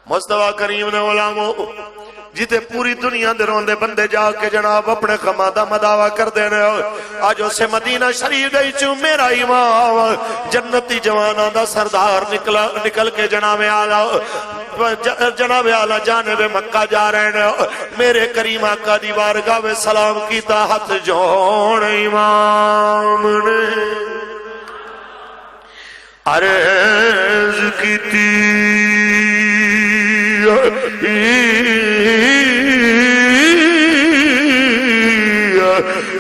مصطفیٰ کریم نے علماء جیتے پوری دنیا دے روندے بندے جا کے جناب اپنے غماں دا مداوا کر دینے آج اسے مدینہ شریف دے چوں میرا امام جنتی جواناں دا سردار نکل کے جناب اعلیٰ جانب مکہ جا رہے ہیں میرے کریم آقا دی بارگاہ میں سلام کیتا ہاتھ جوڑ امام نے عرض کیتی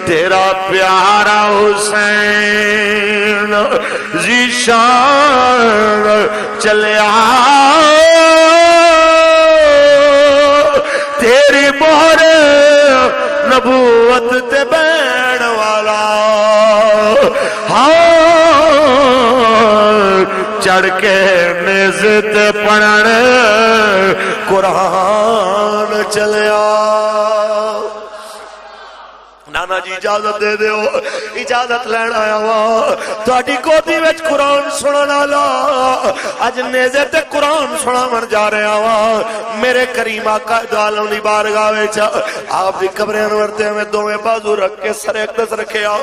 تیرا پیارا حسین ذیشان چلیا تیری مہر نبوت تے بین والا ہاں چڑھ کے نزت پڑھن قرآن چلیا نانا جی اجازت دے دیو اجازت لین آیا وا تہاڈی گودی وچ قرآن سنن والا اج نیزے تے قرآن سناون جا رہا وا میرے کریم آقا دو عالم دی بارگاہ وچ آپ دی قبر انور تے میں دوویں بازو رکھ کے سر اقدس رکھیا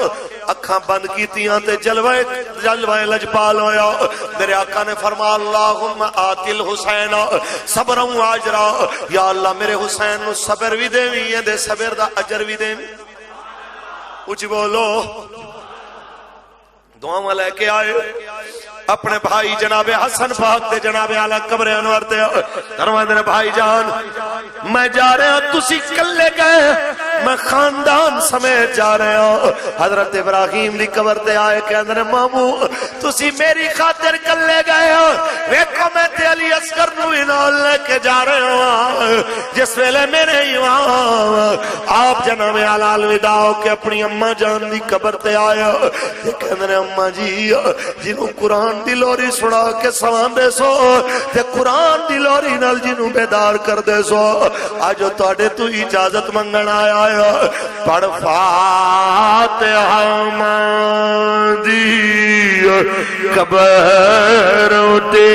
اکھاں بند کیتیاں تے جلوہ لجپال ہویا میرے آقا نے فرمایا اللہم آتی الحسین صبرا و اجرا یا اللہ میرے حسین نو صبر بھی دیویں دے صبر دا اجر بھی دیویں کچھ بولو دعا لے کے آئے اپنے بھائی جناب حسن پاک دے جناب اعلیٰ قبر انور تے فرماندے نے بھائی جان میں جا رہا ہوں تسی کلے گئے میں خاندان سمیت جا رہا ہوں حضرت ابراہیم دی قبر تے آئے کہندے نے مامو تسی میری خاطر کلے گئے ہو ویکھو میں تے علی اصغر نو نال لے کے جا رہا ہوں جس ویلے میرے امام آپ جناب اعلیٰ الوداع ہو کے اپنی اماں جان دی قبر تے آئے کہندے نے اماں جی جنوں قرآن دی لوری سنا کے سوان دے سو تے قرآن دی لوری نال جنوں بیدار کر دے سو آجو تواڈے تو اجازت منگن آیا ہے پڑھ فاتحہ دی قبر تے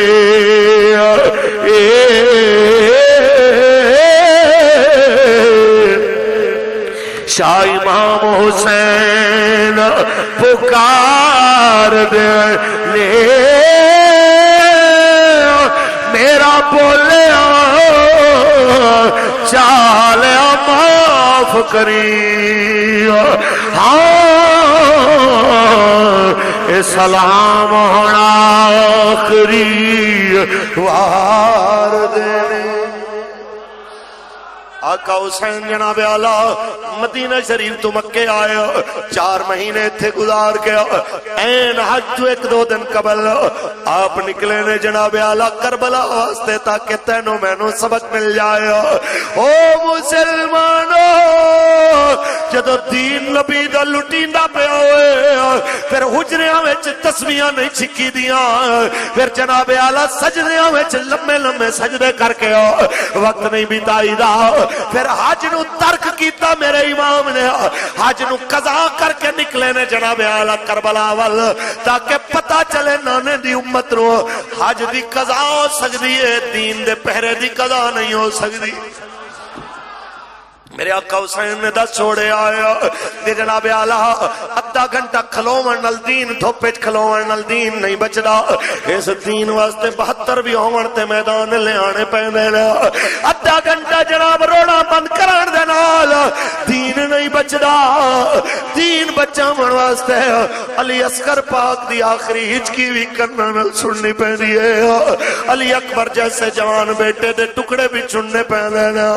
شاہ امام حسین پکار دے لے میرا بولیا چالیا معاف کری ہاں سلام ہونا آخری وار دینے آقا حسین جناب اعلیٰ مدینہ شریف تو مکے آئے 4 مہینے تھے گزار کے این حج تو 1-2 دن قبل آپ نکلے نے جناب اعلیٰ کربلا واسطے تاکہ تینوں مینوں سبق مل جائے او مسلمانوں جدو دین نبی دا لٹیندا پیا ہوئے پھر حجریاں وچ تسبیحاں نہیں چھکی دیاں پھر جناب اعلیٰ سجدیاں وچ لمبے لمبے سجدے کر کے وقت نہیں بتائی دا پھر حج نو ترک کیتا میرے امام نے حج نو قضا کر کے نکلے نے جناب اعلیٰ کربلا وال تاکہ پتہ چلے نانے دی امت رو حج دی قضا ہو سکتی ہے دین دے پہرے دی قضا نہیں ہو سکتی میرے آقا حسین نے 10 چھوڑے آیا دے جناب اعلیٰ ادھا گھنٹہ کھلوون نال دین دھوپے کھلوون نال دین نہیں بچدا اس دین واسطے 72 بھی ہون تے میدان لے آنے پیندے نے ادھا گھنٹہ جناب رونا بند کران دے نال دین نہیں بچدا دین بچاون واسطے علی اصغر پاک دی آخری ہچکی بھی کرنا نال سننی پیندی ہے علی اکبر جیسے جوان بیٹے دے ٹکڑے بھی چننے پیندے نے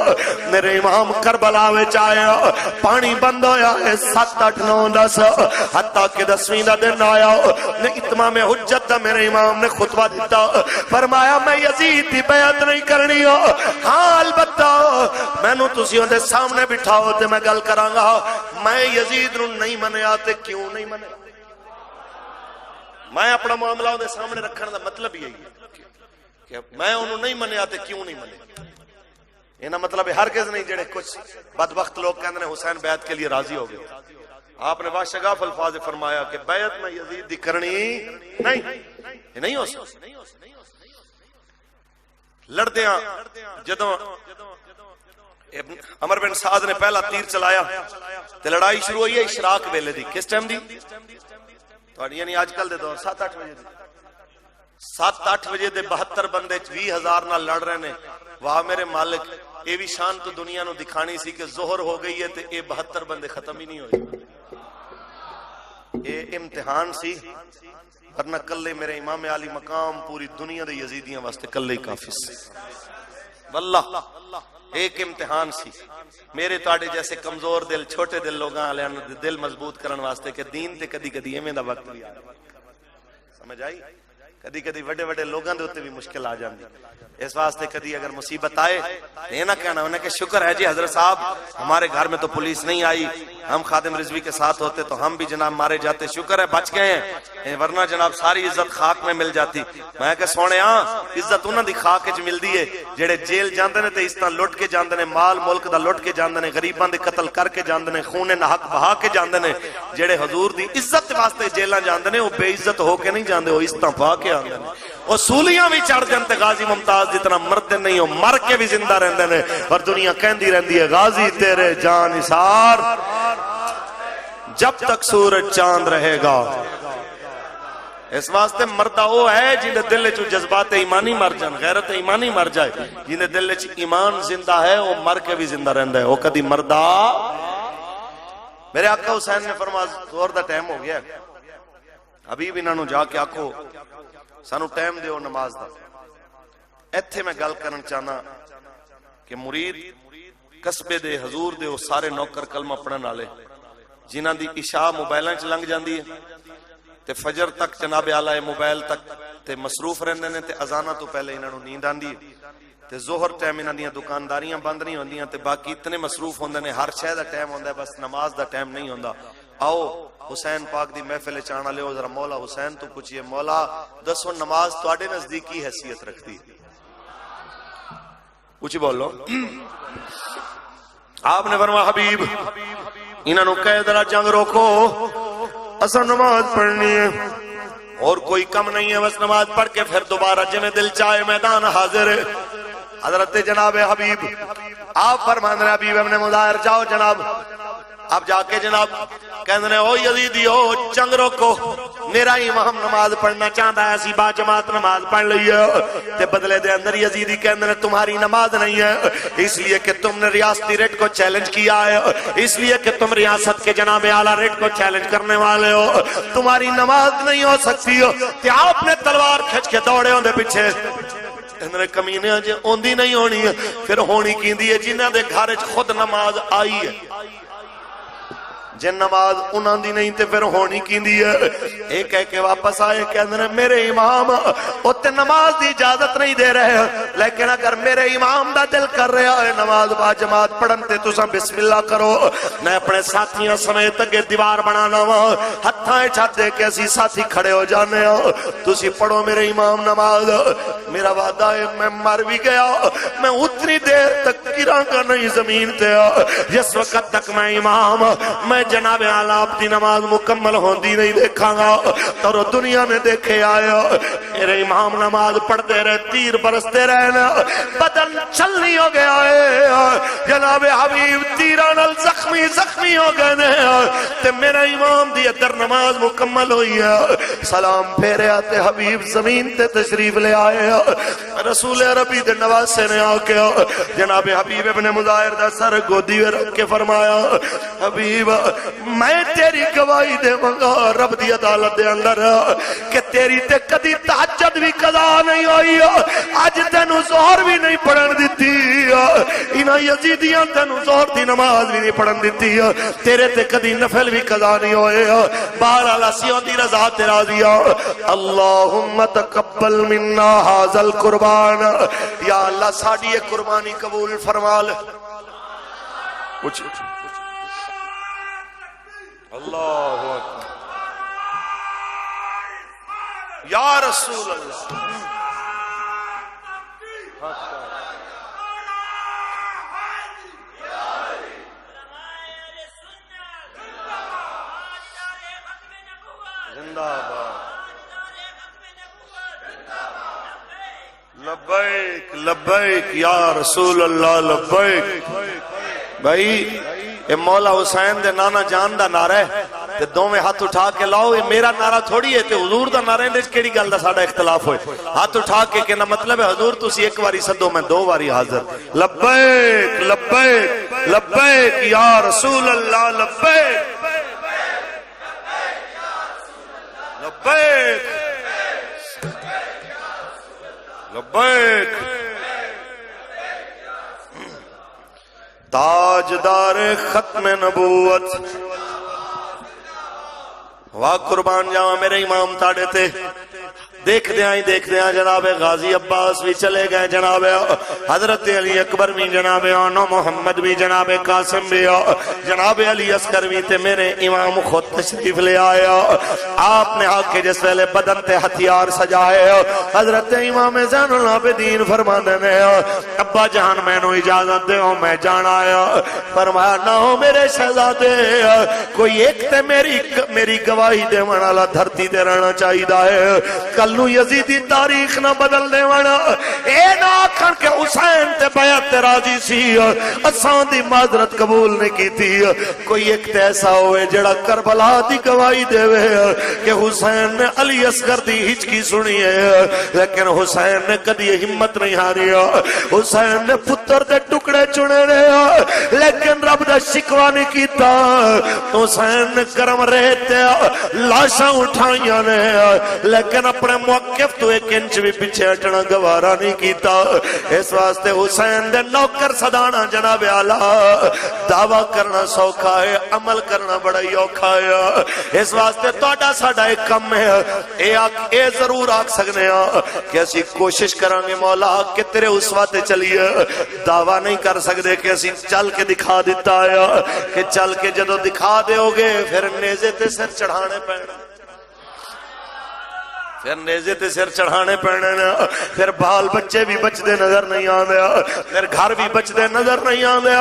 میرے امام کربلا وچ آیا پانی بند ہویا ہے 7 8 9 10 حتیٰ کہ 10ویں دا دن آیا نے اتمام حجت دا میرے امام نے خطبہ دیتا فرمایا میں یزید دی بیعت نہیں کرنی ہاں البتہ میں نو تسی اون دے سامنے بٹھاؤ تے میں گل کراں گا میں یزید نو نہیں منیا تے کیوں نہیں منیا میں اپنا معاملہ اون دے سامنے رکھن دا مطلب یہی ہے کہ میں انہوں نہیں منیا تے کیوں نہیں منیا انہا مطلب ہرگز نہیں جڑے کچھ بدبخت لوگ کہندے نے حسین بیعت کے لیے راضی ہو گئے آپ نے باشگاف الفاظ فرمایا کہ بیعت میں یزید دی کرنی نہیں ہو سکتی لڑدیاں جدوں عمر بن سعد نے پہلا تیر چلایا تے لڑائی شروع ہوئی ہے اشراق ویلے دی. کس ٹائم دی؟ تھوڑی یعنی اج کل دے دور 7-8 بجے دی. 7-8 بجے دے 72 بندے 20,000 نال لڑ رہے نے. واہ میرے مالک، یہ بھی شان تو دنیا نو دکھانی سی کہ ظہر ہو گئی ہے تے یہ 72 بندے ختم ہی نہیں ہوئے. یہ امتحان سی، ورنہ کلے میرے امام علی مقام پوری دنیا دے یزیدیاں واسطے کلے ہی کافی سی. واللہ ایک امتحان سی میرے تاڑے جیسے کمزور دل چھوٹے دل لوگاں والے دل مضبوط کرن واسطے کہ دین تے کدی کدی ایویں دا وقت بھی آ سمجھ آئی. کدی کدی وڈے وڈے لوگاں دے اوتے بھی مشکل آ جاندی. اس واسطے کدی اگر مصیبت آئے یہ نہ کہنا انہیں کہ شکر ہے جی حضرت صاحب ہمارے گھر میں تو پولیس نہیں آئی، ہم خادم رضوی کے ساتھ ہوتے تو ہم بھی جناب مارے جاتے، شکر ہے بچ گئے ہیں، ورنہ جناب ساری عزت خاک میں مل جاتی. میں کہ سونے عزت انہاں دی خاک وچ ملدی ہے جڑے جیل جاندے نے تے اس طرح لٹ کے جاندے نے، مال ملک دا لٹ کے جاندے نے، غریباں دے قتل کر کے جاندے نے، خون ناحق بہا کے جاندے نے. جڑے حضور دی عزت واسطے جیلاں جاندے نے وہ بے عزت ہو کے نہیں جاندے، وہ اس طرح پا کے آندے نے. وہ سولیاں بھی چڑھ جان تے غازی ممتاز جتنا مرتے نہیں ہو مر کے بھی زندہ رہندے نے. اور دنیا کہندی رہندی ہے غازی تیرے جان نثار جب تک سورج چاند رہے گا. اس واسطے مردہ وہ ہے جن دے دل چ جذبات ایمانی مر جان، غیرت ایمانی مر جائے. جن دے دل چ ایمان زندہ ہے وہ مر کے بھی زندہ رہندا ہے. وہ کدی مردہ. میرے آقا حسین نے فرمایا زور دا ٹائم ہو گیا ہے، حبیب انہاں نو جا کے آکھو سانو ٹائم دیو نماز دا. ایتھے میں گل کرن چاہنا کہ مرید قصبے دے حضور دے وہ سارے نوکر کلمہ پڑھن والے جنہاں دی عشاء موبائلاں چ لنگ جاندی ہے تے فجر تک جناب اعلی موبائل تک تے مصروف رہندے نے تے اذاناں تو پہلے انہاں نو نیند آندی ہے تے ظہر ٹائم انہاں دیاں دکانداریاں بند نہیں ہوندیاں تے باقی اتنے مصروف ہوندے نے، ہر شے دا ٹائم ہوندا ہے بس نماز دا ٹائم نہیں ہوندا. آؤ حسین پاک دی محفل چاہنا لے ذرا مولا حسین تو پوچھئے مولا دسو نماز تواڈے نزدیک کی حیثیت رکھتی؟ اونچی بولو. آپ نے فرمایا حبیب انہاں نو کہے ذرا جنگ روکو، اساں نماز پڑھنی ہے اور کوئی کم نہیں ہے، بس نماز پڑھ کے پھر دوبارہ جویں دل چاہے میدان حاضر ہے. حضرت جناب حبیب آپ فرماندے ہیں حبیب ابن مظاہر جاؤ جناب. آپ جا کے جناب کہندے او یزیدیو جنگ روکو، میرا امام نماز پڑھنا چاہتا ہے، اسی با جماعت نماز پڑھ لی ہے. تے بدلے دے اندر یزیدی کہندے نے تمہاری نماز نہیں ہے، اس لیے کہ تم نے ریاستی ریٹ کو چیلنج کیا ہے، اس لیے کہ تم ریاست کے جناب اعلیٰ ریٹ کو چیلنج کرنے والے ہو، تمہاری نماز نہیں ہو سکتی ہو. تے آپ نے تلوار کھچ کے دوڑے ہوں دے پیچھے. کمینے جے اوندی نہیں ہونی ہے پھر ہونی کیندی ہے جنہاں دے گھر خود نماز آئی ہے. جن نماز انہاں دی نہیں تے پھر ہونی کیندی ہے. ایک کہہ کے واپس آئے کہندے نے میرے امام اوتے نماز دی اجازت نہیں دے رہے، لیکن اگر میرے امام دا دل کر رہا ہے نماز با جماعت پڑھن تے تساں بسم اللہ کرو، میں اپنے ساتھیاں سمیت اگے دیوار بنانا وا، ہتھاں چھت دے کے اسی ساتھی کھڑے ہو جانے ہاں، تسی پڑھو میرے امام نماز. میرا وعدہ ہے میں مر بھی گیا میں اتنی دیر تک گراں گا نہیں زمین تے جس وقت تک میں امام میں جناب اعلیٰ اپنی نماز مکمل ہوندی نہیں دیکھاں گا. تو دنیا میں دیکھے آیا میرے امام نماز پڑھتے رہے، تیر برستے رہنا، بدن چلنی ہو گیا ہے، جناب حبیب تیران زخمی ہو گئے ہیں. تے میرا امام دی ادھر نماز مکمل ہوئی ہے، سلام پھیرے آتے حبیب زمین تے تشریف لے آئے. رسول عربی دے نواسے نے آکے جناب حبیب ابن مظاہر دا سر گودی میں رکھ کے فرمایا حبیب میں تیری گواہی دے منگا رب دی عدالت دے اندر کہ تیری تے کدی تہجد بھی قضا نہیں ہوئی، اج تینو ظہر بھی نہیں پڑھن دیتی، انہاں یزیدیاں تینو ظہر دی نماز بھی نہیں پڑھن دیتی، تیرے تے کدی نفل بھی قضا نہیں ہوئے. بہرحال اسیوں دی رضا تے راضی اللہم تقبل منا ھذا القربان. یا اللہ ساڈی یہ قربانی قبول فرما لے. اللہ اکبر یا رسول اللہ. زندہ باد. لبیک لبیک یا رسول اللہ لبیک. بھائی یہ مولا حسین دے نانا جان دا نعرہ ہے تے دوویں ہاتھ اٹھا کے لاؤ. یہ میرا نعرہ تھوڑی ہے تے حضور دا نعرہ ہے. کیڑی گل دا ساڈا اختلاف ہوئے؟ ہاتھ اٹھا کے کہنا مطلب ہے حضور تسی ایک واری سدو میں دو واری حاضر. لبیک لبیک لبیک یا رسول اللہ لبیک لبیک لبیک. تاجدار ختم نبوت واہ قربان جاواں میرے امام تاڑے تے. دیکھ دیا جناب غازی عباس بھی چلے گئے, جناب حضرت علی اکبر بھی, جناب آنو محمد بھی, جناب قاسم بھی, جناب علی اصغر بھی تے میرے امام خود تشریف لے آیا. آپ نے آ کے جس ویلے بدن تے ہتھیار سجائے حضرت امام زین العابدین فرمانے نے ابا جان میں نو اجازت دے ہو میں جان آیا. فرمایا نہ ہو میرے شہزادے, کوئی ایک تے میری گواہی دے والا دھرتی تے رہنا چاہیے ہے. کل نو یزیدی تاریخ نہ بدل دے وانا اے نہ آکھن کے حسین تے بیعت تے راضی سی اساں دی معذرت قبول نہیں کی تھی. کوئی ایک تے ایسا ہوئے جڑا کربلا دی گواہی دے وے کہ حسین نے علی اصغر دی ہچکی سنی ہے لیکن حسین نے کدی ہمت نہیں ہاری. حسین نے پتر دے ٹکڑے چنے رہے لیکن رب دا شکوا نہیں کیتا. حسین نے کرم رہتے لاشاں اٹھائیاں نے لیکن اپنے موقف تو ایک انچ بھی پیچھے ہٹنا گوارا نہیں کیتا. اس واسطے حسین دے نوکر صدانا جناب اعلی دعویٰ کرنا سوکھا ہے, عمل کرنا بڑا ہی اوکھا ہے. اس واسطے توڑا ساڑا ایک کم ہے اے ضرور آکھ سکنے کہ اسی کوشش کرانگے مولا کہ تیرے اس واسطے چلیے. دعویٰ نہیں کر سکتے کہ اسی چل کے دکھا دیتا ہے کہ چل کے جدو دکھا دے ہوگے پھر نیزے تے سر چڑھانے پینا, پھر نیزے تے سر چڑھانے پڑنے نا, پھر بال بچے بھی بچدے نظر نہیں آندے, پھر گھر بھی بچدے نظر نہیں آندے.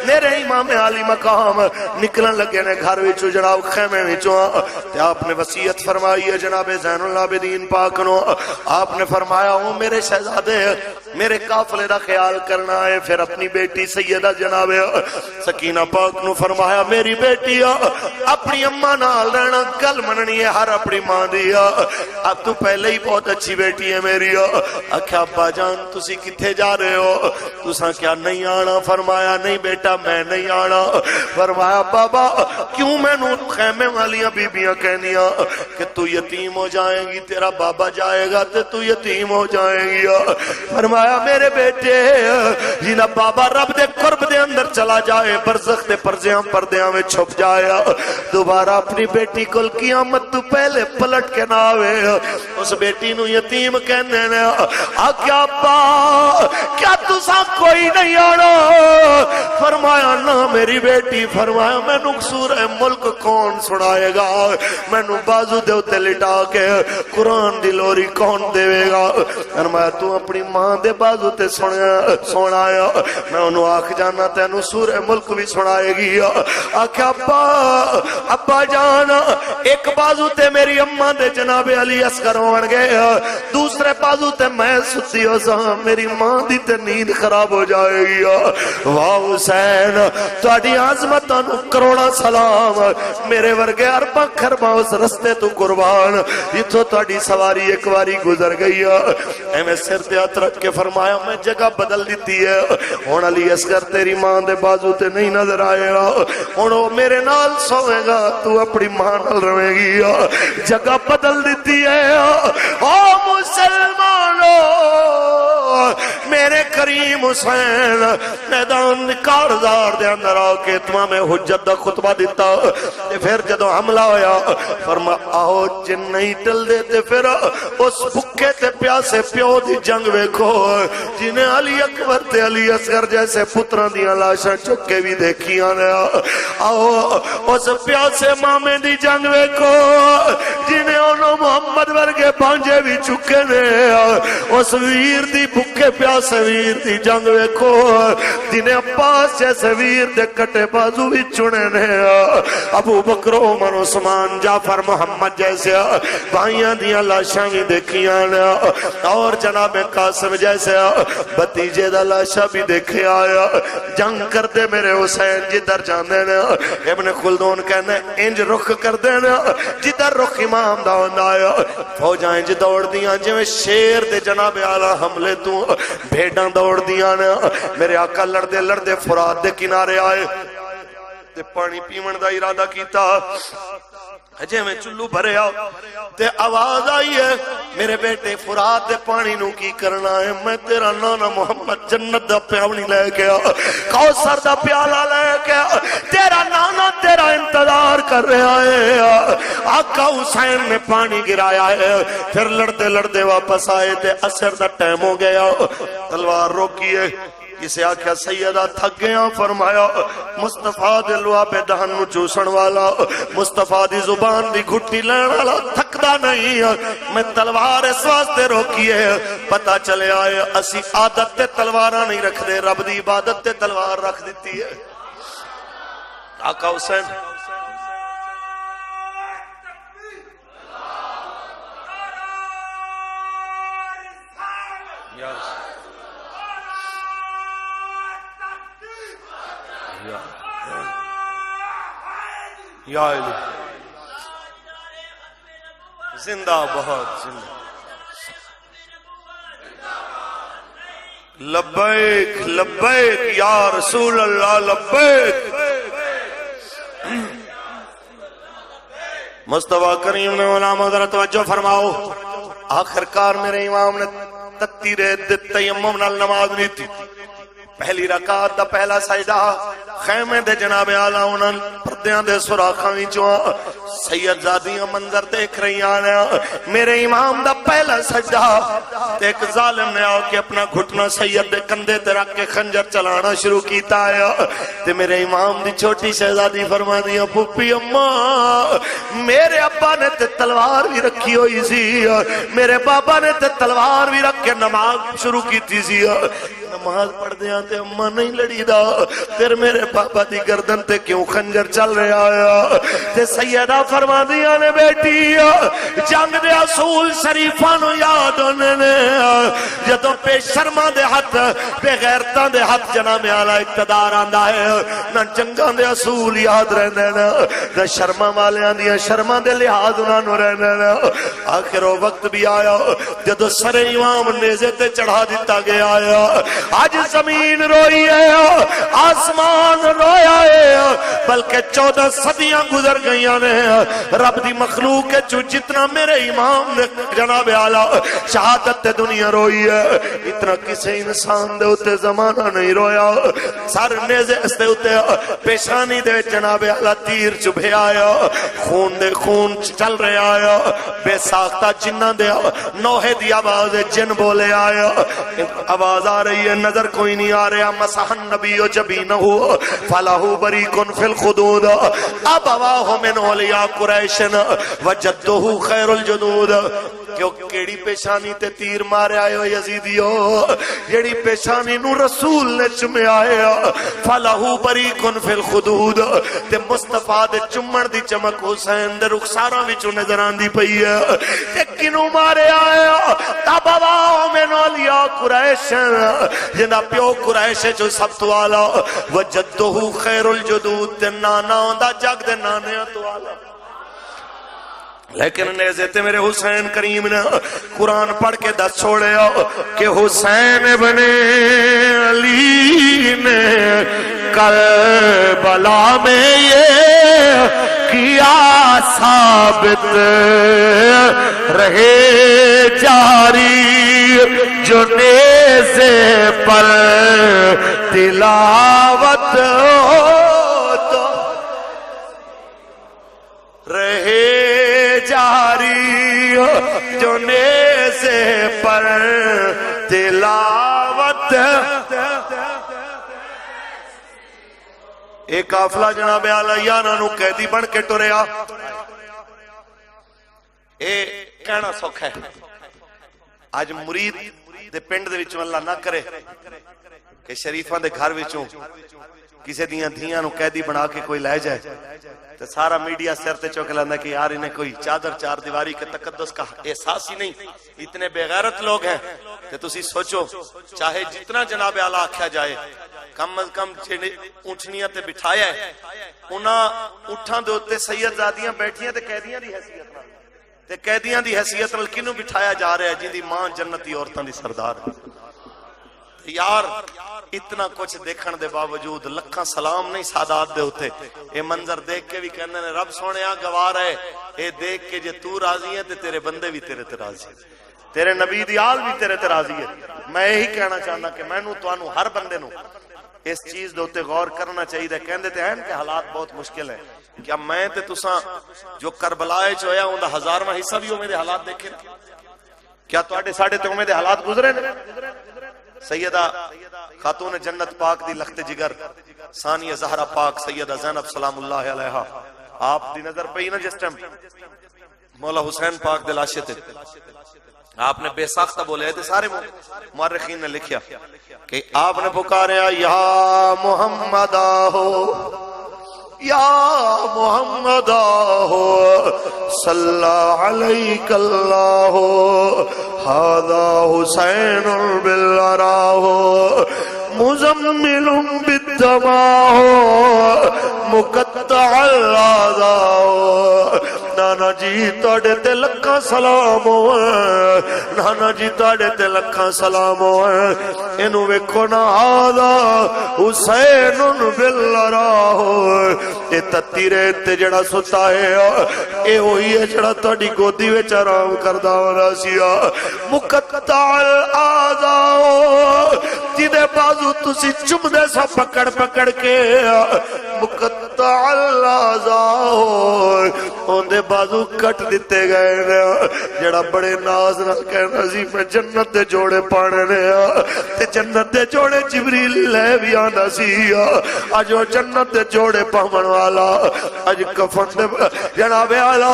میرے امام عالی مقام نکلن لگے نے گھر وچوں جناب خیمے وچوں تے آپ نے وصیت فرمائی ہے جناب زین العابدین پاک نو. آپ نے فرمایا ہوں میرے شہزادے میرے قافلے دا خیال کرنا ہے. پھر اپنی بیٹی سیدہ جناب سکینہ پاک نو فرمایا میری بیٹی اپنی اماں نال رہنا, گل مننی ہے ہر اپنی ماں دی. اب تو پہلے ہی بہت اچھی بیٹی ہے میری. اکھا ابا جان تسی کتھے جا رہے ہو؟ تساں کیا نہیں آنا؟ فرمایا نہیں بیٹا میں نہیں آنا. فرمایا بابا کیوں میں نو خیمے والیاں بیبیاں کہنیاں کہ تو یتیم ہو جائیں گی, تیرا بابا جائے گا تے تو یتیم ہو جائیں گی. فرمایا میرے بیٹے جنہ بابا رب دے قرب دے اندر چلا جائے برزخ دے پردیاں میں چھپ جائے دوبارہ اپنی بیٹی کل قیامت تو پہلے پلٹ کے نہ آوے. اس بیٹی نو یتیم کہنے نے آکیا ابا کیا تساں کوئی نہیں آنا؟ فرمایا نہ میری بیٹی. فرمایا میں نو سورہ ملک کون سنائے گا؟ میں نو بازو دے اتے لٹا کے قرآن دی لوری کون دے گا؟ فرمایا تو اپنی ماں دے بازو تے سنایا میں انہوں آکھ جانا تینو سورہ ملک بھی سنائے گی. آکیا ابا جانا ایک بازو تے میری اماں دے جناب علی اصغر ہون گئے, دوسرے بازو تے میں ستی ہو سا میری ماں دی تے نیند خراب ہو جائے گی. واہ حسین تہاڈی عظمتاں نو کروڑا سلام, میرے ورگے ارباں خرباں اس رستے تو قربان جتھوں تہاڈی سواری ایک واری گزر گئی. ایویں سر تے ہاتھ رکھ کے فرمایا میں جگہ بدل دیتی ہے, ہن علی اصغر تیری ماں دے بازو تے نہیں نظر آئے گا, ہن او میرے نال سوے گا تو اپنی ماں نال رہے گی. جگہ بدل دیتی ہے. او مسلمانوں میرے کریم حسین میدان کارزار دے اندر آ کے تمام حجت دا خطبہ دیتا تے پھر جدو حملہ ہویا فرما آؤ جن نہیں ٹل دے تے پھر اس بھکے تے پیاسے پیو دی جنگ ویکھو جنہیں علی اکبر تے علی اصغر جیسے پتران دیاں لاشاں چکے بھی دیکھیاں نے. آؤ اس پیاسے مامے دی جنگ ویکھو جنہیں انہوں محمد ورگے پانجے بھی چکے نے. اس ویر دی بھکے پیاسے ویر دی جنگ ویکھو جنہیں عباس جیسے ویر دے کٹے بازو بھی چنے نے ابو بکر عمر عثمان جعفر محمد جیسے بھائیاں دیاں لاشاں بھی دیکھیاں اور جناب قاسم جیسے بتیجے دا لاشا بھی دیکھے آیا جنگ کر دے میرے حسین جدر جاندے نا ابن خلدون کہنے انج رخ کر دے نا جدر رخ امام دا ہوندہ آیا فوجاں انج دوڑ دیاں جو شیر دے جناب اعلیٰ حملے تو بھیڑاں دوڑ دیاں نا میرے آقا لڑدے لڑدے فرات دے کنارے آئے تے پانی پیمن دا ارادہ کیتا ہجے میں چلو بھرے آؤ تے آواز آئی ہے میرے بیٹے فرات دے پانی نو کی کرنا ہے میں تیرا نانا محمد جنت دا پیاونی لے گیا کوثر دا پیالہ لے گیا تیرا نانا تیرا انتظار کر رہا ہے آقا حسین نے پانی گرایا ہے پھر لڑتے لڑتے واپس آئے تے عصر دا ٹائم ہو گیا تلوار روکیے کسے آکھیا سیدہ تھک گیا فرمایا مصطفیٰ دے لعاب دہن نو چوسن والا مصطفیٰ دی زبان دی گھٹی لین والا تھکدا نہیں میں تلوار اس واسطے روکی ہے پتہ چلے آئے اسی عادت تے تلواراں نہیں رکھ دے رب دی عبادت تے تلوار رکھ دیتی ہے آقا حسین یا علی زندہ بہت زندہ لبیک لبیک یا رسول اللہ لبیک مصطفیٰ کریم نے علامہ ذرا توجہ فرماؤ آخرکار میرے امام نے تتی ریت تیمم نال نماز نہیں تھی پہلی رکعت دا پہلا سجدہ خیمے دے جناب اعلیٰ انہاں پردیاں دے سراخاں وچوں سید زادیاں منظر دیکھ رہی آنا میرے امام دا پہلا سجدہ تے ایک ظالم نے آ کے اپنا گھٹنا سید دے کندھے تے رکھ کے خنجر چلانا شروع کیتا ہے تے میرے امام دی چھوٹی شہزادی فرما دیا پھوپھی اماں میرے ابا نے تے تلوار بھی رکھی ہوئی سی میرے بابا نے تے تلوار بھی رکھ کے نماز شروع کیتی سی نماز پڑھ دیا تے اماں نہیں لڑی دا پھر میرے پاپا دی گردن تے کیوں خنجر چل رہا آیا تے سیدہ فرما دیا نے بیٹی جنگ دے اصول شریفاں نو یاد ہونے نے جدوں بے شرما دے ہاتھ بے غیرتاں دے ہاتھ جناب اعلیٰ اقتدار آندا ہے نہ جنگاں دے اصول یاد رہنے نہ شرما والیاں دیاں شرما دے لحاظ انہاں نو رہنے نا آخر وہ وقت بھی آیا جدوں سر امام نیزے تے چڑھا دیتا گیا آیا آج زمین روئی ہے آسمان رویا ہے بلکہ 14 صدیاں گزر گئیاں نے رب دی مخلوق ہے جو جتنا میرے امام نے جناب اعلیٰ شہادت تے دنیا روئی ہے اتنا کسی انسان دے ہوتے زمانہ نہیں رویا سر نیزے اس دے ہوتے پیشانی دے جناب اعلیٰ تیر چبھے آیا خون دے خون چل رہے آیا بے ساختہ جنہ دے نوحے دی آواز جن بولے آیا آواز آ رہی ہے نظر کوئی نہیں آ رہا مسحن نبی جبینہ فلاہو بریکن فی الخدود ابواہ من اولیاء قریشن وجدہ خیر الجدود کیوں کیڑی پیشانی تے تیر مارے آئے ہو یزیدیو جیڑی پیشانی نو رسول نے چمے آئے فلاہو بریکن فی الخدود تے مصطفیٰ دے چمن دی چمک حسین دے رخساراں وچوں نظر آندی پئی ہے تے کنوں مارے آئے ابواہ من اولیاء قریشن جنہ پیو قریش جو سب تو آلہ وجدہ خیر الجدود تے نانا دا جگ دے نانے تو آلہ لیکن نیزے تے میرے حسین کریم نے قرآن پڑھ کے دس چھوڑے کہ حسین ابن علی نے کربلا میں یہ کیا ثابت رہے جاری جو نیزے پر تلاوت ہو تو رہے جاری جو نیزے پر تلاوت ایک قافلہ جناب اعلیٰ یانا نو قیدی بن کے ٹریا اے کہنا سوکھ ہے آج مرید دے پنڈ دے وچوں اللہ نہ کرے کہ شریفاں دے گھر وچوں کسی دیاں دھیاں نو قیدی بنا کے کوئی لے جائے تو سارا میڈیا سر تے چوک لاندا کہ یار انہیں کوئی چادر چار دیواری کے تقدس کا احساس ہی نہیں، اتنے بے غیرت لوگ ہیں کہ تسی سوچو چاہے جتنا جناب اعلیٰ آکھیا جائے کم از کم اونٹنیاں تے بٹھایا ہے انہاں اٹھاں دے اوتے سیدزادیاں بیٹھیاں تے قیدیاں دی حیثیت نال تے قیدیاں دی حیثیت نال کینوں بٹھایا جا رہا ہے جن دی ماں جنتی عورتاں دی سردار ہے۔ یار اتنا کچھ دیکھن دے باوجود لکھاں سلام نہیں سادات دے ہوتے، اے منظر دیکھ کے بھی کہنے نے رب سونے گوار ہے، اے دیکھ کے جے تو راضی ہے تے تیرے بندے بھی تیرے تے راضی ہے، تیرے نبی دی آل بھی تیرے تے راضی ہے۔ میں یہی کہنا چاہنا کہ میں توانو ہر بندے نو اس چیز دے اوتے غور کرنا چاہیے۔ کہندے تے ہیں کہ حالات بہت مشکل ہیں، کیا میں تے تساں جو کربلا وچ ہویا اوندا 1000واں حصہ بھی اوویں دے حالات دیکھے؟ کیا تواڈے ساڈے تے اوویں دے حالات گزرے نے؟ سیدہ خاتون جنت پاک دی لخت جگر ثانیہ زہرا پاک سیدہ زینب سلام اللہ علیہا آپ دی نظر پئی نا جس ٹائم مولا حسین پاک دے لاشے تے آپ نے بے ساختہ بولے تھے، سارے مورخین نے لکھیا کہ آپ نے پکاریا یا محمد آہو یا محمد آہو صلی علیک اللہ ہذا حسین بالراہ مزمل بالدماہ مقطع الاعضاء۔ نانا جی تواڈے تے لکھاں سلام ہوئے، نانا جی تواڈے تے لکھاں سلام ہوئے، اینو ویکھو نا ہذا حسین بالراہ، اے تتی ریت تے جڑا ستا ہے اے وہی ہے جڑا تواڈی گودی وچ آرام کردا ہونا سی۔ مقطع الاعضاء جدے بازو تسی چمدے سا پکڑ پکڑ کے، مقطع الاعضاء اوندے بازو کٹ دیتے گئے نے، جڑا بڑے ناز نال کہنا سی میں جنت دے جوڑے پانے نے، تے جنت دے جوڑے جبریل لے بھی آنا سی، اج او جنت دے جوڑے پاون والا اج کفن دے جناب اعلی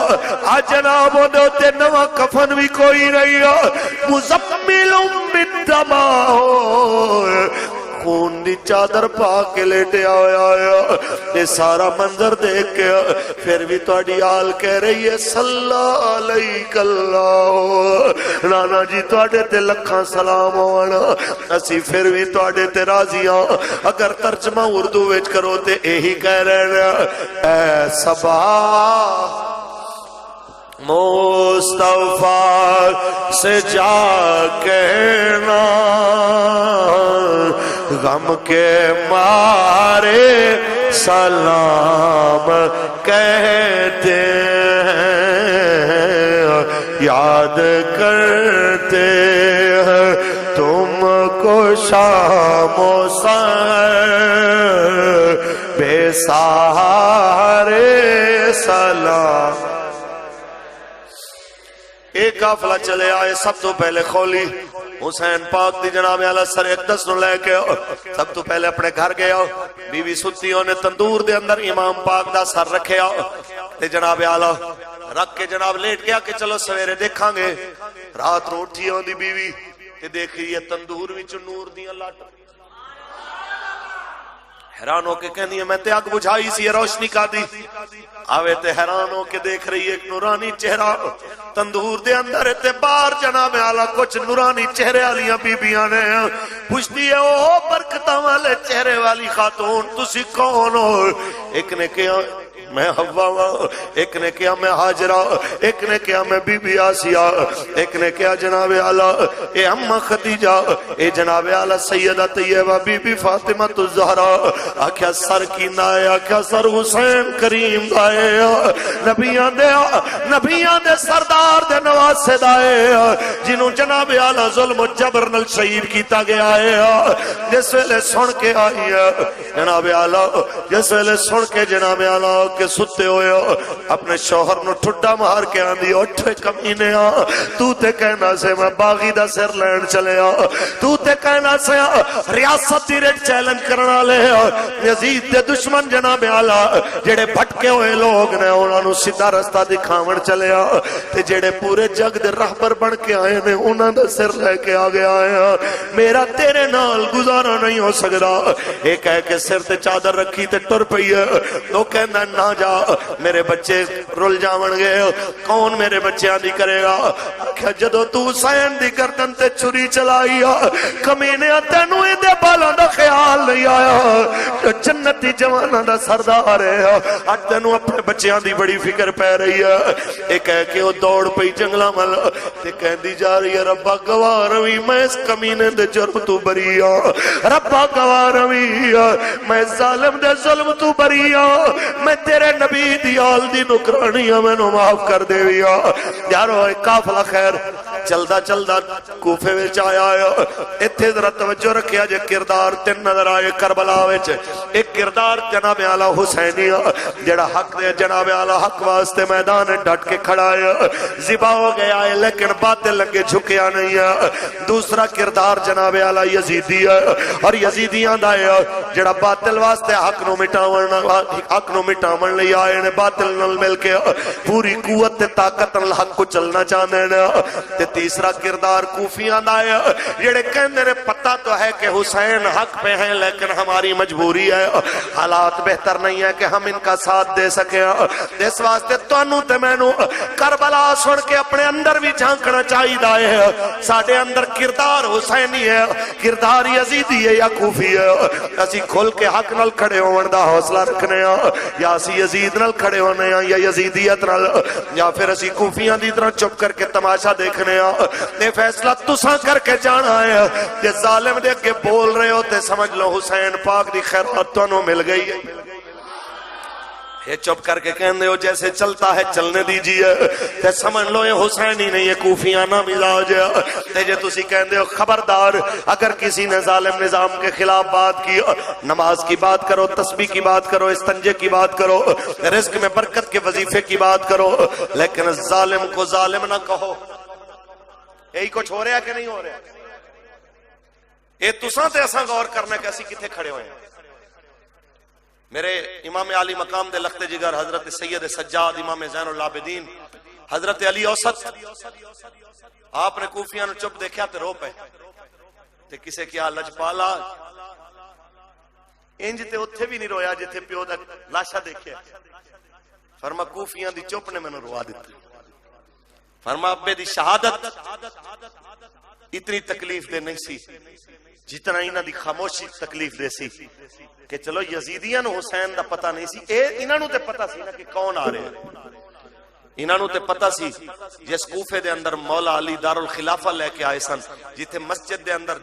اج جناب دے تے نواں کفن بھی کوئی نہیں، مزمل بالدماء خون دی چادر پا کے لیٹیا ہویا ہے۔ یہ سارا منظر دیکھ کے پھر بھی تواڈی آل کہہ رہی ہے صلی علیک اللہ، نانا جی تواڈے تے لکھاں سلام ہون، اسی پھر بھی تواڈے تے راضی ہاں۔ اگر ترجمہ اردو وچ کرو تے یہی کہہ رہے ہیں اے صبا مصطفیٰ سے جا کہنا غم کے مارے سلام کہتے ہیں، یاد کرتے ہیں تم کو شام و سحر بے سہارے سلام۔ ایک قافلہ چلے آئے، سب تو پہلے خولی حسین پاک دی جناب اعلیٰ سر اقدس نو لے کے سب تو پہلے اپنے گھر گیا، بی بی ستیوں نے تندور دے اندر امام پاک دا سر رکھیا تے جناب اعلیٰ رکھ کے جناب لیٹ گیا کہ چلو سویرے دیکھاں گے۔ رات نو اٹھی ہوندی بیوی تے دیکھی یہ تندور وچ نور دیاں لٹ، حیران ہو کے کہنی ہے میں تے اگ بجھائی سی روشنی کا دی، آوے تے حیران ہو کے دیکھ رہی ایک نورانی چہرہ تندور دے اندر تے باہر جناب اعلیٰ کچھ نورانی چہرے والیاں بیبیاں نے پوچھتی ہے او برکتاں والے چہرے والی خاتون تسی کون ہو؟ ایک نے کہا میں حوا ہوں، ایک نے کہا میں حاجرہ، ایک نے کہا میں بی بی آسیہ، ایک نے کہا جناب اعلیٰ اے اماں خدیجہ، اے جناب اعلیٰ سیدہ طیبہ بی بی فاطمہ الزہرا۔ آکھیا سر کی نائے، آکھیا سر حسین کریم دائے، نبیان دے سردار دے نواسے دائے، جنہوں جناب اعلیٰ ظلم و جبر نل شہید کیتا گیا ہے۔ جس ویلے سن کے آئی ہے جناب اعلیٰ، جس ویلے سن کے جناب اعلیٰ کے ستے ہوئے اپنے شوہر نو ٹھڈا مار کے آندی اٹھ کمینے تو تے کہنا سے میں باغی دا سر لین چلے تو تے کہنا سے ریاست دی ریٹ چیلنج کرنا لے یزید دے دشمن جناب اعلی جڑے بھٹکے ہوئے لوگ نے انہاں نو سیدھا رستہ دکھاون چلے تے جڑے پورے جگ دے راہبر بن کے آئے نے انہاں دا سر لے کے آ گیا ہے میرا تیرے نال گزارا نہیں ہو سکدا اے کہہ کے سر تے چادر رکھی تے ٹر پئی ہے وہ کہندا نہ جا میرے بچے رل جاون گے کون میرے بچیاں دی کرے گا کہ جدو تو حسین دی گردن تے چھری چلائی کمینے تینوں اے دے بالاں دا خیال نہیں آیا جنتی جواناں دا سردار ہے اج تینوں اپنے بچیاں دی بڑی فکر پہ رہی ہے اے کہہ کے وہ دوڑ پئی جنگلاں مل تے کہندی جا رہی ہے ربا گواہ روی میں اس کمینے دے جرم تو بری ہاں ربا گواہ روی میں ظالم دے ظلم تو بری ہاں میں تیرے نبی دی آل دی نکرانی ہاں میں نو معاف کر دے وی ہاں یارو قافلہ خیر چلدا چلدا کوفے وچ آیا ہے ایتھے ذرا توجہ رکھیا جے کردار تے نظر آئے کربلا وچ ایک کردار جناب اعلی حسینی جڑا حق دے جناب اعلی حق واسطے میدان ڈٹ کے کھڑا ہے ذبح ہو گیا ہے لیکن باطل لگے جھکیا نہیں ہے دوسرا کردار جناب اعلی یزیدی ہے اور یزیدیاں دا ہے جڑا باطل واسطے حق نو مٹاون لئی آئے نے باطل نال مل کے پوری قوت تے طاقت نال حق کو چلنا چاہندے نے تے تیسرا کردار کوفیاں دا ہے جڑے کہندے نے پتہ تو ہے کہ حسین حق پہ ہیں لیکن ہماری مجبوری ہے حالات بہتر نہیں ہے کہ ہم ان کا ساتھ دے سکیں اس واسطے تانوں تے مینوں کربلا سن کے اپنے اندر بھی جھانکنا چاہیدا ہے ساڈے اندر کردار حسینی ہے کردار یزیدی ہے یا کوفی ہے اسی کھل کے حق نال کھڑے ہون دا حوصلہ رکھنے ہاں یا اسی یزید نال کھڑے ہونے ہاں یا یزیدیت نال یا پھر اسی کوفیاں دی طرح چپ کر کے تماشا دیکھنے ہاں یہ فیصلہ تساں کر کے جانا ہے کہ ظالم دے کے بول رہے ہو تے سمجھ لو حسین پاک دی خیرات تانوں مل گئی ہے یہ چپ کر کے کہندے ہو جیسے چلتا ہے چلنے دیجئے تے سمجھ لو یہ حسینی نہیں یہ کوفیانہ مزاج ہے تے جے تسی کہندے ہو خبردار اگر کسی نے ظالم نظام کے خلاف بات کی نماز کی بات کرو تسبیح کی بات کرو استنجے کی بات کرو رزق میں برکت کے وظیفے کی بات کرو لیکن ظالم کو ظالم نہ کہو یہی کچھ ہو رہا ہے کہ نہیں ہو رہا یہ تساں تے اساں غور کرنا کہ اسی کتھے کھڑے ہوئے ہیں میرے امام علی مقام دے لخت جگر حضرت سید سجاد امام زین العابدین حضرت علی اوسط آپ نے کوفیاں نو چپ دیکھا تے رو پے تے کسے کیا لجپالا انج تے اوتھے بھی نہیں رویا جتھے پیو دا لاشا دیکھیا فرما کوفیاں دی چپ نے مینوں روا دتا فرما ابے دی شہادت اتنی تکلیف دے نہیں سی جتنا انہاں دی خاموشی تکلیف دے سی کہ چلو یزیدیاں نو حسین دا پتہ نہیں سی انہاں نو تے پتہ سی نا کہ کون آ رہے ہیں انہاں نو تے پتہ سی جس کوفے دے اندر مولا علی دارالخلافہ لے کے آئے سن جتھے مسجد دے اندر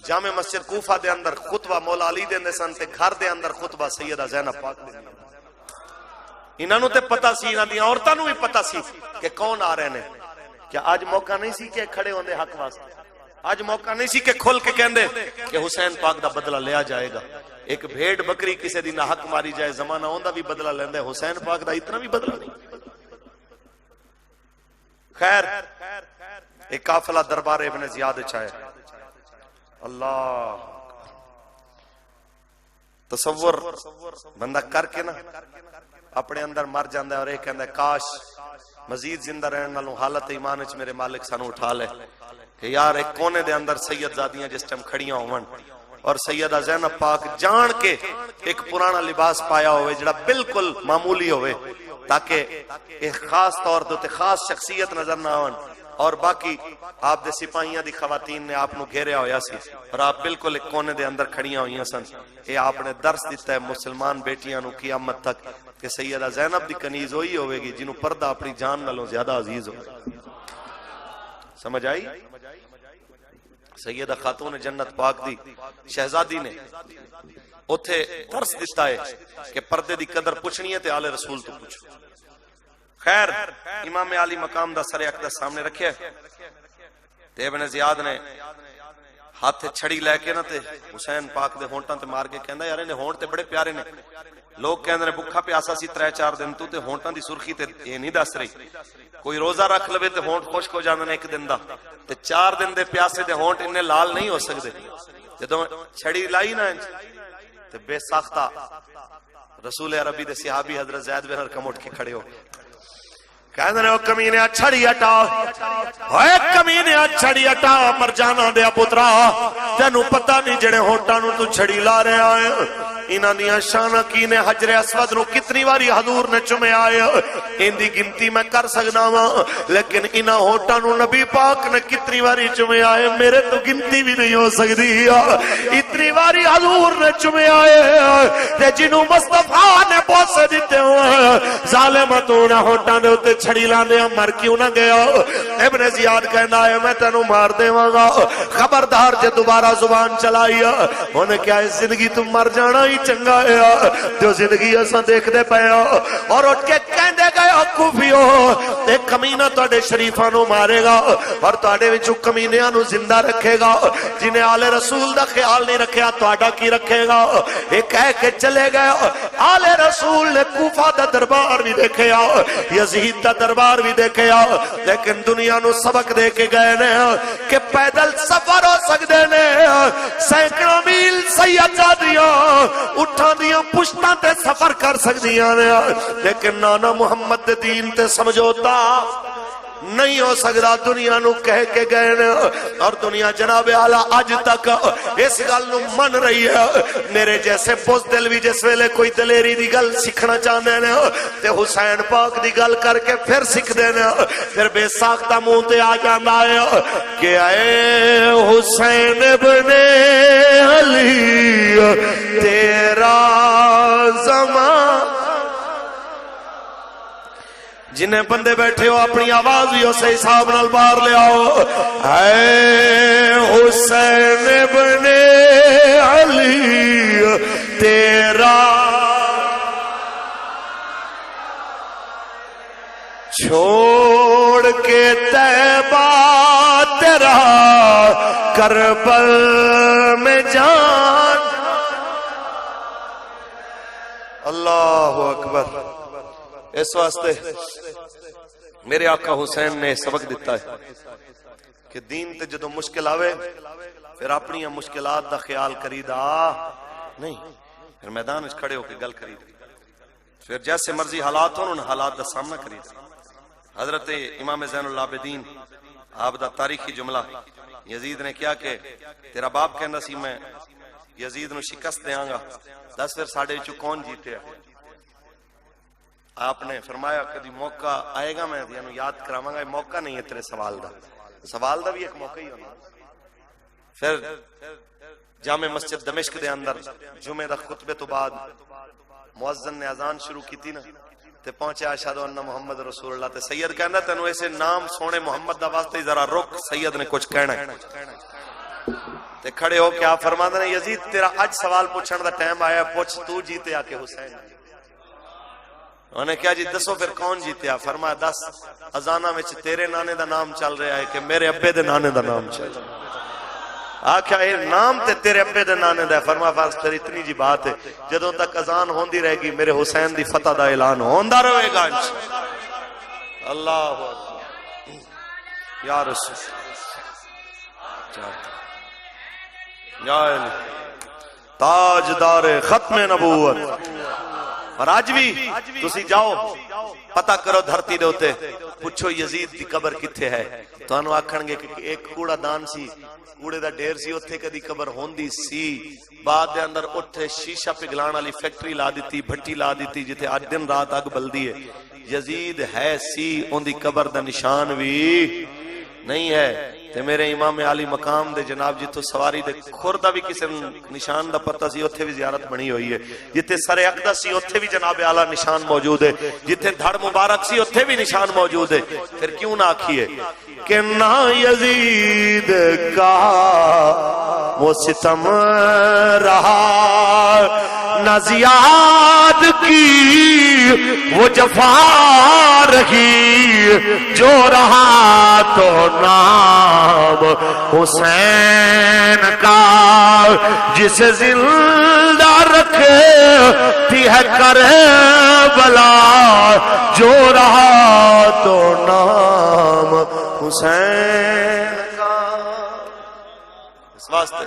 جامع مسجد کوفہ دے اندر خطبہ مولا علی دے سن تے گھر دے اندر خطبہ سیدہ زینب پاک دے انہاں نو تے پتہ سی انہاں دی عورتاں نو بھی پتہ سی کہ کون آ رہے نے کیا آج موقع نہیں سی کہ کھڑے ہوندے حق واسطے آج موقع نہیں سی کہ کھل کے کہندے کہ حسین پاک دا بدلہ لیا جائے گا ایک بھیڑ بکری کسی دی نہ حق ماری جائے زمانہ ہوندا بھی بدلہ لیندے حسین پاک دا اتنا بھی بدلہ نہیں خیر ایک قافلہ دربار ابن زیاد چاہے اللہ تصور بندہ کر کے نا اپنے اندر مر جاندہ ہے اور ایک کہندہ ہے کاش مزید زندہ رہنے والوں حالت ایمان وچ میرے مالک سانو اٹھا لے کہ یار ایک کونے دے اندر سید زادیاں جس ٹائم کھڑیاں ہون اور سیدہ زینب پاک جان کے ایک پرانا لباس پایا ہوئے جڑا بالکل معمولی ہوئے تاکہ ایک خاص طور تے خاص شخصیت نظر نہ آن اور باقی آپ دے سپاہیاں دی خواتین نے آپ نو گھیریا ہویا سی اور آپ بالکل ایک کونے دے اندر کھڑیاں ہوئیاں سن یہ آپ نے درس دیتا ہے مسلمان بیٹیاں نو قیامت تک کہ سیدہ زینب دی کنیز ہوئی ہوئے گی جنہوں پردہ اپنی جان نالوں زیادہ عزیز ہوئے سمجھ آئی سیدہ خاتون جنت پاک دی شہزادی نے اتھے درس دیتا ہے کہ پردے دی قدر پوچھنی ہے تے آل رسول تو پوچھو خیر امام علی مقام دا سر اقدس سامنے رکھے تے ابن زیاد نے ہاتھ چھڑی لے کے نا تے حسین پاک دے ہونٹاں تے مار کے کہندا یار انہیں ہونٹ تے بڑے پیارے نے. لوگ کہندے نے بھکھا پیاسا سی 3-4 دن تو تے ہونٹاں دی سرخی تے یہ نہیں دس رہی. کوئی روزہ رکھ لوے تے ہونٹ خشک ہو جاندے نے ایک دن دا, تے 4 دن دے پیاسے دے ہونٹ انہیں لال نہیں ہو سکدے. جدوں چھڑی لائی نا تے بے ساختہ رسول عربی دے صحابی حضرت زید بن ارقم اٹھ کے کھڑے ہو کہندے نے او کمینے چھڑی ہٹا, اوے کمینے چھڑی ہٹا مر جانا دیا پترا, تینوں پتہ نہیں جڑے ہونٹاں نوں تو چھڑی لا رہا ہے انہاں دیاں شاناں کی نے. حجر اسود نو کتنی واری حضور نے چومیا ہے ان دی گنتی میں کر سکدا واں, لیکن انہاں ہونٹاں نو نبی پاک نے کتنی واری چومیا ہے میرے تو گنتی بھی نہیں ہو سکدی. اتنی واری حضور نے چومیا ہے تے جنوں مصطفیٰ نے بوسے دتے ہوئے ظالم تو نہ ہونٹاں دے اوتے چھڑی لاندے مر کیوں نہ گیا. ابن زیاد کہندا ہے میں تینوں مار دیواں گا, خبردار جے دوبارہ زبان چلائی ہن کیا اس زندگی تو مر جانا ہی چنگا ہے جو زندگی اساں دیکھدے پئے اور اٹھ کے کہندے گئے کوفیو ایک کمینہ تواڈے شریفاں نو مارے گا اور تواڈے وچوں کمینیاں نو زندہ رکھے گا. جنہیں آل رسول دا خیال نہیں رکھیا تواڈا کی رکھے گا. یہ کہہ کے چلے گئے. آل رسول نے کوفہ دا دربار بھی دیکھیا, یزید دا دربار بھی دیکھیا, لیکن دنیا نو سبق دے کے گئے نے کہ پیدل سفر ہو سکدے نے, سینکڑوں میل سیادہ دیاں اٹھاں دیاں پشتاں تے سفر کر سکدیاں نے, لیکن نانا محمد دے دین تے سمجھوتا نہیں ہو سکتا. دنیا نو کہہ کے گئے نے اور دنیا جناب اعلیٰ اج تک اس گل نو من رہی ہے. میرے جیسے بزدل بھی جس ویلے کوئی دلیری دی گل سیکھنا چاہندے نے تے حسین پاک دی گل کر کے پھر سیکھ دے نے, پھر بے ساختہ منہ تے آ جاندا ہے کہ اے حسین ابن علی تیرا زمان. جنہیں بندے بیٹھے ہو اپنی آواز بھی اسے حساب نال باہر لے آؤ. اے حسین ابن علی تیرا چھوڑ کے طیبہ تیرا کربل میں جان. اللہ اکبر. اس واسطے میرے آقا حسین نے سبق دیتا ہے کہ دین تے جدو مشکل آوے پھر اپنی مشکلات دا خیال کریدا نہیں, پھر میدان وچ کھڑے ہو کے گل کریدا, پھر جیسے مرضی حالات ہون ان حالات دا سامنا کریدا. حضرت امام زین العابدین آپ دا تاریخی جملہ, یزید نے کیا کہ تیرا باپ کہندا سی میں یزید نو شکست دیاں گا, دس پھر ساڈے وچوں کون جیتے ہے. آپ نے فرمایا کبھی موقع آئے گا میں انہوں یاد کراواں گا. موقع نہیں ہے تیرے سوال دا, سوال دا بھی ایک موقع ہی ہونا. پھر جامع مسجد دمشق دے اندر جمعہ دا خطبے تو بعد مؤذن نے اذان شروع کی تھی نا تے پہنچے اشہد ان محمد رسول اللہ تے سید کہندا تینوں ایسے نام سونے محمد دا واسطے ذرا رک, سید نے کچھ کہنا ہے تے کھڑے ہو کے آپ فرماندے نے یزید تیرا اج سوال پوچھن دا ٹائم آیا, پوچھ تو جیتے آ کے حسین. انہوں نے کہا جی دسو پھر کون جیتیا. فرمایا 10 اذاناں وچ تیرے نانے دا نام چل رہا ہے کہ میرے ابے دے نانے دا نام چل رہا ہے. آکھیا اے نام تے تیرے ابے دے نانے دا. فرمایا بس پھر اتنی جی بات ہے, جدوں تک اذان ہوندی رہے گی میرے حسین دی فتح دا اعلان ہوندا رہے گا. اللہ اکبر یا رسول یا تاجدار ختم نبوت. اور آج بھی تسی جاؤ پتہ کرو دھرتی دے ہوتے پوچھو یزید دی قبر کتھے ہے, تو انہوں آکھن گے کہ ایک کوڑا دان سی, کوڑے دا ڈیر سی, اتھے کدی قبر ہوندی سی, بعد دے اندر اتھے شیشہ پگلان والی فیکٹری لا دیتی, بھٹی لا دیتی جتے آج دن رات اگ بلدی ہے. یزید ہے سی, ان دی قبر دا نشان بھی نہیں ہے. تے میرے امام عالی مقام دے جناب جتو سواری دے کھردہ بھی کسی نشان دا پتہ سی, اتھے بھی زیارت بنی ہوئی ہے. جتے سر اقدس سی اتھے بھی جناب اعلیٰ نشان موجود ہے, جتے دھڑ مبارک سی اتھے بھی نشان موجود ہے. پھر کیوں نہ آکھیے کہ نہ یزید کا وہ ستم رہا, نہ زیاد کی وہ جفا رہی, جو رہا تو نام حسین کا، جسے زندہ رکھتی ہے کربلا، جو رہا تو نام حسین کا۔ اس واسطے